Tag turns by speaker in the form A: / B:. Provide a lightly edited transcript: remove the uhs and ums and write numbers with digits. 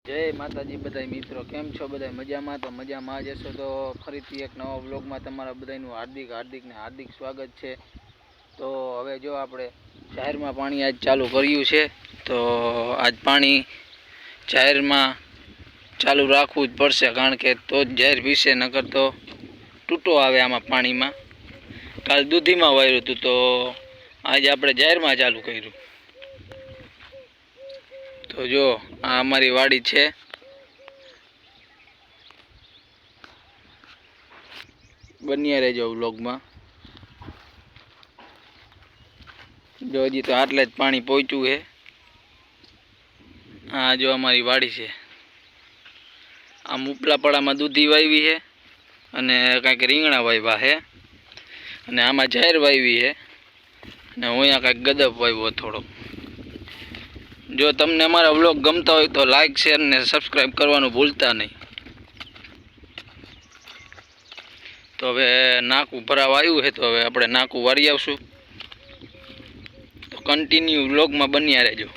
A: જય માતાજી બધાય મિત્રો, કેમ છો બધાય? મજામાં? તો મજામાં જ હશો. તો ફરીથી એક નવા વ્લોગમાં તમારા બધાનું હાર્દિક સ્વાગત છે. તો હવે જો આપણે જાહેરમાં પાણી આજ ચાલુ કર્યું છે, તો આજ પાણી જાહેરમાં ચાલુ રાખવું જ પડશે, કારણ કે તો જ જાહેર પીશે, નકર તો તૂટો આવે આમાં પાણીમાં. કાલ દૂધીમાં વાર્યું હતું, તો આજે આપણે જાહેરમાં ચાલુ કર્યું. તો જો આ અમારી વાડી છે. બન્યા રહેજો વ્લોગમાં. જો હજી તો આટલે જ પાણી પહોંચ્યું છે. આ જો અમારી વાડી છે. આમ ઉપલાપડામાં દૂધી વાવી છે, અને કાંઈક રીંગણા વાવ્યા છે, અને આમાં જાહેર વાવી છે, અને અહીંયા કાંઈક ગદપ વાવ્યો થોડો. જો તમને અમારા વ્લોગ ગમતા હોય તો લાઇક, શેર ને સબસ્ક્રાઈબ કરવાનું ભૂલતા નહીં. તો હવે નાકું ભરાવા આવ્યું છે, તો હવે આપણે નાકું વારી આવશું. તો કન્ટિન્યુ વ્લોગમાં બન્યા રહેજો.